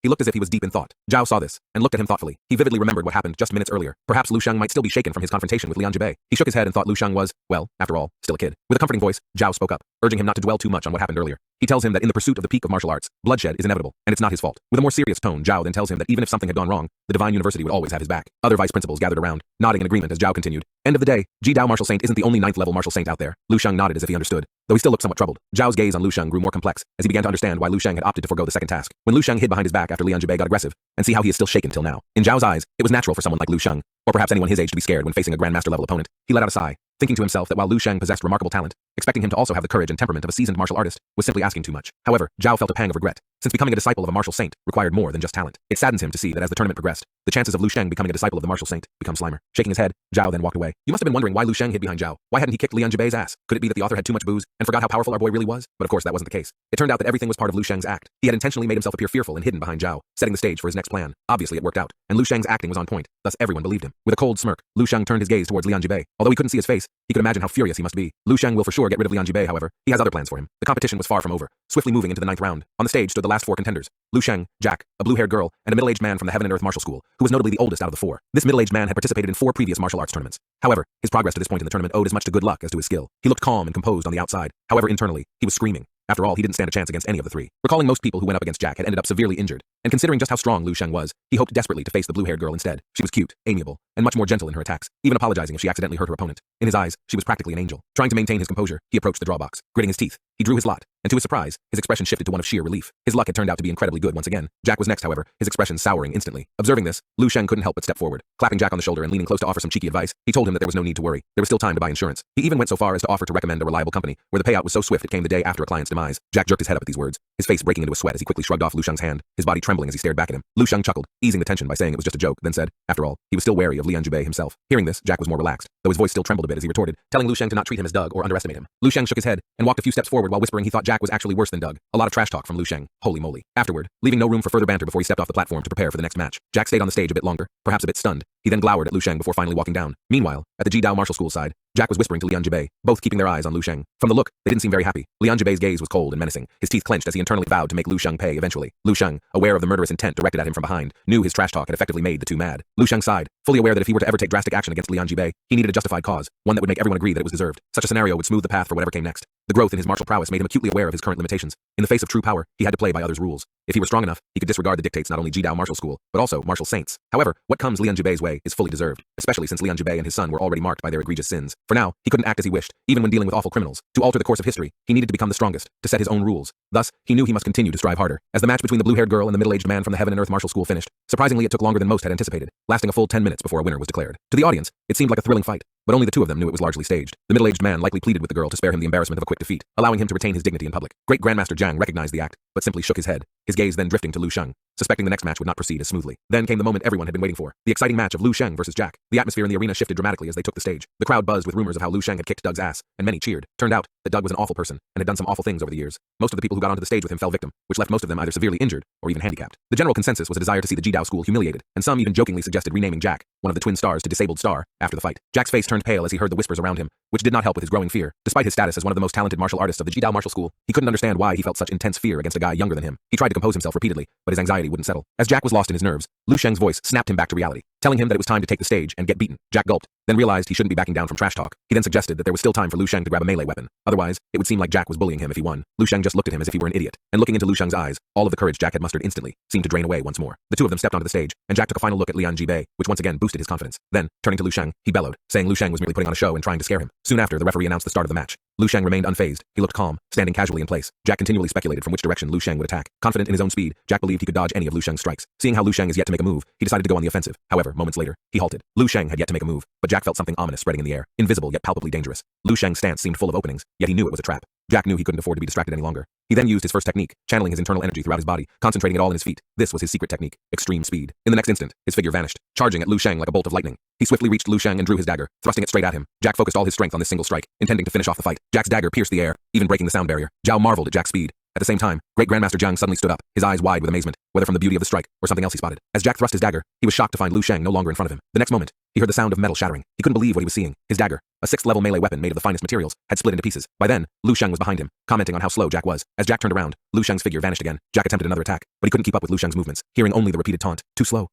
He looked as if he was deep in thought. Zhao saw this, and looked at him thoughtfully. He vividly remembered what happened just minutes earlier. Perhaps Lu Sheng might still be shaken from his confrontation with Lian Jibei. He shook his head and thought Lu Sheng was, well, after all, still a kid. With a comforting voice, Zhao spoke up, urging him not to dwell too much on what happened earlier. He tells him that in the pursuit of the peak of martial arts, bloodshed is inevitable, and it's not his fault. With a more serious tone, Zhao then tells him that even if something had gone wrong, the Divine University would always have his back. Other vice principals gathered around, nodding in agreement as Zhao continued. End of the day, Jidao Martial Saint isn't the only 9th level martial saint out there. Lu Sheng nodded as if he understood, though he still looked somewhat troubled. Zhao's gaze on Lu Sheng grew more complex as he began to understand why Lu Sheng had opted to forego the second task. When Lu Sheng hid behind his back after Lian Jibei got aggressive, and see how he is still shaken till now. In Zhao's eyes, it was natural for someone like Lu Sheng, or perhaps anyone his age, to be scared when facing a grandmaster level opponent. He let out a sigh, thinking to himself that while Lu Sheng possessed remarkable talent, expecting him to also have the courage and temperament of a seasoned martial artist was simply asking too much. However, Zhao felt a pang of regret, since becoming a disciple of a martial saint required more than just talent. It saddens him to see that as the tournament progressed, the chances of Lu Sheng becoming a disciple of the martial saint become slimmer. Shaking his head, Zhao then walked away. You must have been wondering why Lu Sheng hid behind Zhao. Why hadn't he kicked Lian Jibei's ass? Could it be that the author had too much booze and forgot how powerful our boy really was? But of course that wasn't the case. It turned out that everything was part of Lu Sheng's act. He had intentionally made himself appear fearful and hidden behind Zhao, setting the stage for his next plan. Obviously it worked out, and Lu Sheng's acting was on point, thus everyone believed him. With a cold smirk, Lu Sheng turned his gaze towards Lian Jibei. Although he couldn't see his face, he could imagine how furious he must be. Lu Sheng will for sure get rid of Lian Jibei, however. He has other plans for him. The competition was far from over, swiftly moving into the 9th round. On the stage stood the last 4 contenders: Lu Sheng, Jack, a blue-haired girl, and a middle-aged man from the Heaven and Earth Martial School, who was notably the oldest out of the 4. This middle-aged man had participated in 4 previous martial arts tournaments. However, his progress to this point in the tournament owed as much to good luck as to his skill. He looked calm and composed on the outside. However, internally, he was screaming. After all, he didn't stand a chance against any of the 3. Recalling most people who went up against Jack had ended up severely injured, and considering just how strong Lu Sheng was, he hoped desperately to face the blue-haired girl instead. She was cute, amiable, and much more gentle in her attacks, even apologizing if she accidentally hurt her opponent. In his eyes, she was practically an angel. Trying to maintain his composure, he approached the draw box. Gritting his teeth, he drew his lot, and to his surprise, his expression shifted to one of sheer relief. His luck had turned out to be incredibly good once again. Jack was next, however, his expression souring instantly. Observing this, Lu Sheng couldn't help but step forward. Clapping Jack on the shoulder and leaning close to offer some cheeky advice, he told him that there was no need to worry. There was still time to buy insurance. He even went so far as to offer to recommend a reliable company, where the payout was so swift it came the day after a client's demise. Jack jerked his head up at these words, his face breaking into a sweat as he quickly shrugged off Lu Sheng's hand, his body trembling as he stared back at him. Lu Sheng chuckled, easing the tension by saying it was just a joke, then said, after all, he was still wary of Lian Jibei himself. Hearing this, Jack was more relaxed, though his voice still trembled a bit as he retorted, telling Lu Sheng to not treat him as Doug or underestimate him. Lu Sheng shook his head and walked a few steps forward while whispering he thought Jack was actually worse than Doug. A lot of trash talk from Lu Sheng. Holy moly. Afterward, leaving no room for further banter before he stepped off the platform to prepare for the next match, Jack stayed on the stage a bit longer, perhaps a bit stunned. He then glowered at Lu Sheng before finally walking down. Meanwhile, at the Jidao Martial School side, Jack was whispering to Lian Jibei, both keeping their eyes on Lu Sheng. From the look, they didn't seem very happy. Lian Jibei's gaze was cold and menacing, his teeth clenched as he internally vowed to make Lu Sheng pay eventually. Lu Sheng, aware of the murderous intent directed at him from behind, knew his trash talk had effectively made the 2 mad. Lu Sheng sighed, fully aware that if he were to ever take drastic action against Lian Jibei, he needed a justified cause, one that would make everyone agree that it was deserved. Such a scenario would smooth the path for whatever came next. The growth in his martial prowess made him acutely aware of his current limitations. In the face of true power, he had to play by others' rules. If he were strong enough, he could disregard the dictates not only Jidao Martial School, but also martial saints. However, what comes Lian Jibei's way is fully deserved, especially since Lian Jibei and his son were already marked by their egregious sins. For now, he couldn't act as he wished, even when dealing with awful criminals. To alter the course of history, he needed to become the strongest, to set his own rules. Thus, he knew he must continue to strive harder. As the match between the blue-haired girl and the middle-aged man from the Heaven and Earth Martial School finished, surprisingly it took longer than most had anticipated, lasting a full 10 minutes before a winner was declared. To the audience, it seemed like a thrilling fight, but only the 2 of them knew it was largely staged. The middle-aged man likely pleaded with the girl to spare him the embarrassment of a quick defeat, allowing him to retain his dignity in public. Great Grandmaster Jiang recognized the act, but simply shook his head, his gaze then drifting to Lu Sheng, suspecting the next match would not proceed as smoothly. Then came the moment everyone had been waiting for, the exciting match of Lu Sheng versus Jack. The atmosphere in the arena shifted dramatically as they took the stage. The crowd buzzed with rumors of how Lu Sheng had kicked Doug's ass, and many cheered. Turned out that Doug was an awful person, and had done some awful things over the years. Most of the people who got onto the stage with him fell victim, which left most of them either severely injured, or even handicapped. The general consensus was a desire to see the Jidao school humiliated, and some even jokingly suggested renaming Jack, one of the twin stars, to Disabled Star, after the fight. Jack's face turned pale as he heard the whispers around him, which did not help with his growing fear. Despite his status as one of the most talented martial artists of the Jidao Martial School, he couldn't understand why he felt such intense fear against a guy younger than him. He tried to compose himself repeatedly, but his anxiety wouldn't settle. As Jack was lost in his nerves, Lu Sheng's voice snapped him back to reality, telling him that it was time to take the stage and get beaten. Jack gulped, then realized he shouldn't be backing down from trash talk. He then suggested that there was still time for Lu Sheng to grab a melee weapon. Otherwise, it would seem like Jack was bullying him if he won. Lu Sheng just looked at him as if he were an idiot, and looking into Lu Sheng's eyes, all of the courage Jack had mustered instantly seemed to drain away once more. The 2 of them stepped onto the stage, and Jack took a final look at Lian Jibei, which once again boosted his confidence. Then, turning to Lu Sheng, he bellowed, saying Lu Sheng was merely putting on a show and trying to scare him. Soon after, the referee announced the start of the match. Lu Sheng remained unfazed. He looked calm, standing casually in place. Jack continually speculated from which direction Lu Sheng would attack. Confident in his own speed, Jack believed he could dodge any of Lu Sheng's strikes. Seeing how Lu Sheng is yet to make a move, he decided to go on the offensive. However, moments later, he halted. Lu Sheng had yet to make a move, but Jack felt something ominous spreading in the air, invisible yet palpably dangerous. Lu Sheng's stance seemed full of openings, yet he knew it was a trap. Jack knew he couldn't afford to be distracted any longer. He then used his first technique, channeling his internal energy throughout his body, concentrating it all in his feet. This was his secret technique, extreme speed. In the next instant, his figure vanished, charging at Lu Sheng like a bolt of lightning. He swiftly reached Lu Sheng and drew his dagger, thrusting it straight at him. Jack focused all his strength on this single strike, intending to finish off the fight. Jack's dagger pierced the air, even breaking the sound barrier. Zhao marveled at Jack's speed. At the same time, Great Grandmaster Jiang suddenly stood up, his eyes wide with amazement, whether from the beauty of the strike or something else he spotted. As Jack thrust his dagger, he was shocked to find Lu Sheng no longer in front of him. The next moment, he heard the sound of metal shattering. He couldn't believe what he was seeing. His dagger, a 6th-level melee weapon made of the finest materials, had split into pieces. By then, Lu Sheng was behind him, commenting on how slow Jack was. As Jack turned around, Lu Sheng's figure vanished again. Jack attempted another attack, but he couldn't keep up with Lu Sheng's movements, hearing only the repeated taunt. Too slow,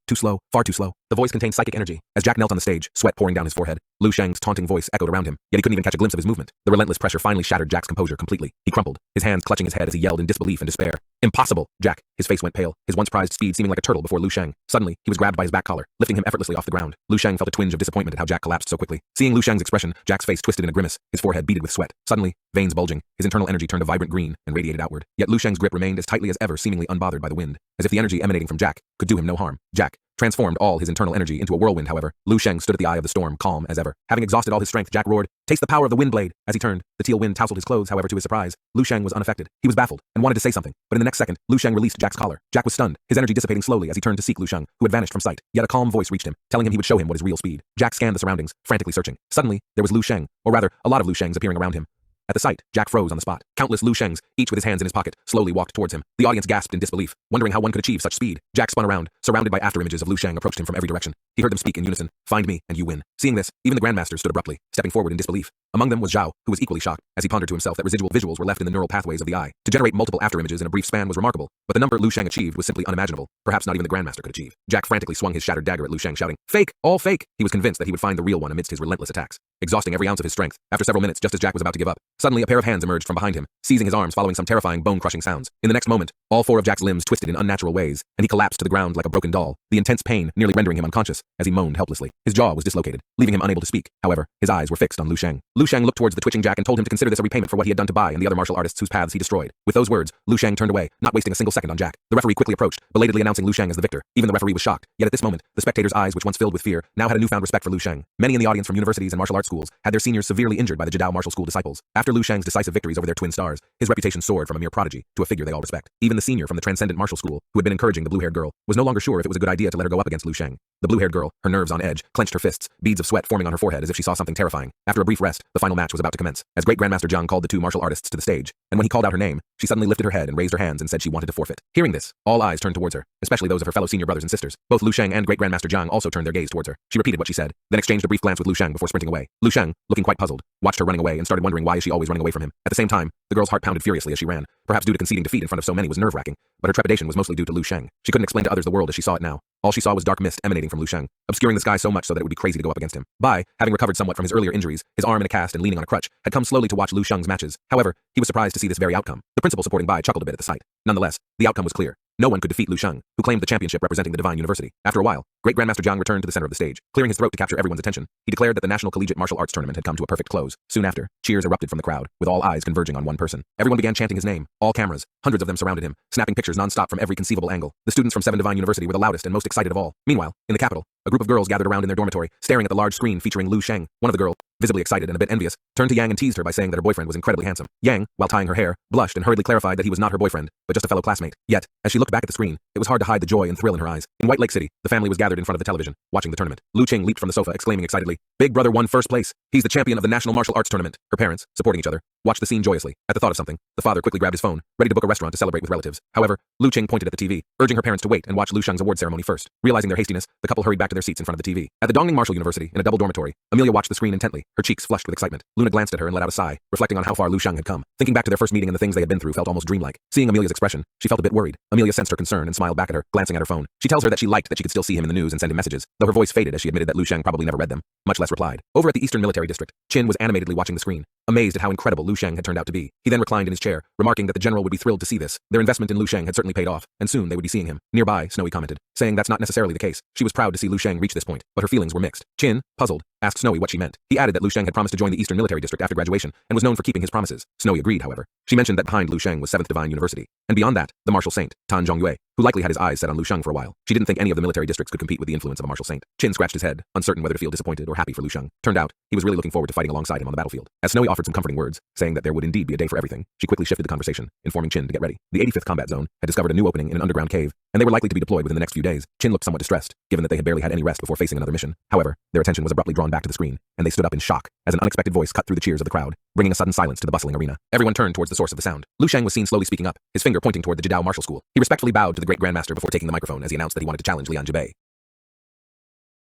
far too slow. The voice contained psychic energy. As Jack knelt on the stage, sweat pouring down his forehead, Lu Sheng's taunting voice echoed around him, yet he couldn't even catch a glimpse of his movement. The relentless pressure finally shattered Jack's composure completely. He crumpled, his hands clutching his head as he yelled in disbelief and despair. Impossible! Jack. His face went pale, his once prized speed seeming like a turtle before Lu Sheng. Suddenly, he was grabbed by his back collar, lifting him effortlessly off the ground. Lu Sheng felt a twinge of disappointment at how Jack collapsed so quickly. Seeing Lu Sheng's expression, Jack's face twisted in a grimace, his forehead beaded with sweat. Suddenly, veins bulging, his internal energy turned a vibrant green and radiated outward. Yet Lu Sheng's grip remained as tightly as ever, seemingly unbothered by the wind, as if the energy emanating from Jack could do him no harm. Jack transformed all his internal energy into a whirlwind, however. Lu Sheng stood at the eye of the storm, calm as ever. Having exhausted all his strength, Jack roared, "Taste the power of the wind blade!" As he turned, the teal wind tousled his clothes, however, to his surprise, Lu Sheng was unaffected. He was baffled and wanted to say something, but in the next second, Lu Sheng released Jack's collar. Jack was stunned, his energy dissipating slowly as he turned to seek Lu Sheng, who had vanished from sight. Yet a calm voice reached him, telling him he would show him what is real speed. Jack scanned the surroundings, frantically searching. Suddenly, there was Lu Sheng, or rather, a lot of Lu Shengs appearing around him. At the sight, Jack froze on the spot. Countless Lu Shengs, each with his hands in his pocket, slowly walked towards him. The audience gasped in disbelief, wondering how one could achieve such speed. Jack spun around, surrounded by afterimages of Lu Sheng approached him from every direction. He heard them speak in unison, "Find me, and you win." Seeing this, even the Grandmaster stood abruptly, stepping forward in disbelief. Among them was Zhao, who was equally shocked, as he pondered to himself that residual visuals were left in the neural pathways of the eye. To generate multiple afterimages in a brief span was remarkable, but the number Lu Sheng achieved was simply unimaginable, perhaps not even the Grandmaster could achieve. Jack frantically swung his shattered dagger at Lu Sheng, shouting, "Fake! All fake!" He was convinced that he would find the real one amidst his relentless attacks. Exhausting every ounce of his strength, after several minutes just as Jack was about to give up, suddenly a pair of hands emerged from behind him, seizing his arms following some terrifying bone-crushing sounds. In the next moment, all four of Jack's limbs twisted in unnatural ways, and he collapsed to the ground like a broken doll, the intense pain nearly rendering him unconscious as he moaned helplessly. His jaw was dislocated, leaving him unable to speak. However, his eyes were fixed on Lu Sheng. Lu Sheng looked towards the twitching Jack and told him to consider this a repayment for what he had done to Bai and the other martial artists whose paths he destroyed. With those words, Lu Sheng turned away, not wasting a single second on Jack. The referee quickly approached, belatedly announcing Lu Sheng as the victor. Even the referee was shocked, yet at this moment, the spectators' eyes, which once filled with fear, now had a newfound respect for Lu Sheng. Many in the audience from universities and martial arts schools had their seniors severely injured by the Jidao martial school disciples. After Lu Sheng's decisive victories over their twin stars, his reputation soared from a mere prodigy to a figure they all respect. Even the senior from the Transcendent Martial School, who had been encouraging the blue-haired girl, was no longer sure if it was a good idea to let her go up against Lu Sheng. The blue-haired girl, her nerves on edge, clenched her fists, beads of sweat forming on her forehead as if she saw something terrifying. After a brief rest, the final match was about to commence, as Great Grandmaster Zhang called the two martial artists to the stage, and when he called out her name, she suddenly lifted her head and raised her hands and said she wanted to forfeit. Hearing this, all eyes turned towards her, especially those of her fellow senior brothers and sisters. Both Lu Sheng and Great Grandmaster Zhang also turned their gaze towards her. She repeated what she said, then exchanged a brief glance with Lu Sheng before sprinting away. Lu Sheng, looking quite puzzled, watched her running away and started wondering why is she always running away from him. At the same time, the girl's heart pounded furiously as she ran, perhaps due to conceding defeat in front of so many was nerve-wracking, but her trepidation was mostly due to Lu Sheng. She couldn't explain to others the world as she saw it now. All she saw was dark mist emanating from Lu Sheng, obscuring the sky so much so that it would be crazy to go up against him. Bai, having recovered somewhat from his earlier injuries, his arm in a cast and leaning on a crutch, had come slowly to watch Lu Sheng's matches. However, he was surprised to see this very outcome. The principal supporting Bai chuckled a bit at the sight. Nonetheless, the outcome was clear. No one could defeat Lu Sheng, who claimed the championship representing the Divine University. After a while, Great Grandmaster Zhang returned to the center of the stage. Clearing his throat to capture everyone's attention, he declared that the National Collegiate Martial Arts Tournament had come to a perfect close. Soon after, cheers erupted from the crowd, with all eyes converging on one person. Everyone began chanting his name. All cameras, hundreds of them surrounded him, snapping pictures non-stop from every conceivable angle. The students from 7 Divine University were the loudest and most excited of all. Meanwhile, in the capital, a group of girls gathered around in their dormitory, staring at the large screen featuring Lu Sheng. One of the girls, visibly excited and a bit envious, turned to Yang and teased her by saying that her boyfriend was incredibly handsome. Yang, while tying her hair, blushed and hurriedly clarified that he was not her boyfriend, but just a fellow classmate. Yet, as she looked back at the screen, it was hard to hide the joy and thrill in her eyes. In White Lake City, the family was gathered in front of the television, watching the tournament. Lu Qing leaped from the sofa, exclaiming excitedly, "Big brother won first place. He's the champion of the National Martial Arts Tournament." Her parents, supporting each other, watched the scene joyously. At the thought of something, the father quickly grabbed his phone, ready to book a restaurant to celebrate with relatives. However, Lu Qing pointed at the TV, urging her parents to wait and watch Lu Sheng's award ceremony first. Realizing their hastiness, the couple hurried back to their seats in front of the TV. At the Dongning Martial University, in a double dormitory, Amelia watched the screen intently, her cheeks flushed with excitement. Luna glanced at her and let out a sigh, reflecting on how far Lu Sheng had come. Thinking back to their first meeting and the things they had been through felt almost dreamlike. Seeing Amelia's expression, she felt a bit worried. Amelia sensed her concern and smiled back at her, glancing at her phone. She tells her that she liked that she could still see him in the news and send him messages, though her voice faded as she admitted that Lu Sheng probably never read them, much less replied. Over at the Eastern Military District, Qin was animatedly watching the screen, amazed at how incredible Lu Sheng had turned out to be. He then reclined in his chair, remarking that the general would be thrilled to see this. Their investment in Lu Sheng had certainly paid off, and soon they would be seeing him. Nearby, Snowy commented, saying that's not necessarily the case. She was proud to see Lu Sheng reach this point, but her feelings were mixed. Qin, puzzled, asked Snowy what she meant. He added that Lu Sheng had promised to join the Eastern Military District after graduation, and was known for keeping his promises. Snowy agreed, however. She mentioned that behind Lu Sheng was 7th Divine University, and beyond that, the martial saint, Tan Zhongyue, who likely had his eyes set on Lu Sheng for a while. She didn't think any of the military districts could compete with the influence of a martial saint. Qin scratched his head, uncertain whether to feel disappointed or happy for Lu Sheng. Turned out, he was really looking forward to fighting alongside him on the battlefield. As Snowy offered some comforting words, saying that there would indeed be a day for everything, she quickly shifted the conversation, informing Qin to get ready. The 85th Combat Zone had discovered a new opening in an underground cave, and they were likely to be deployed within the next few days. Qin looked somewhat distressed, given that they had barely had any rest before facing another mission. However, their attention was abruptly drawn back to the screen, and they stood up in shock as an unexpected voice cut through the cheers of the crowd, bringing a sudden silence to the bustling arena. Everyone turned towards the source of the sound. Lu Sheng was seen slowly speaking up, his finger pointing toward the Jidao Martial School. He respectfully bowed to the Great Grandmaster before taking the microphone as he announced that he wanted to challenge Lian Jibei.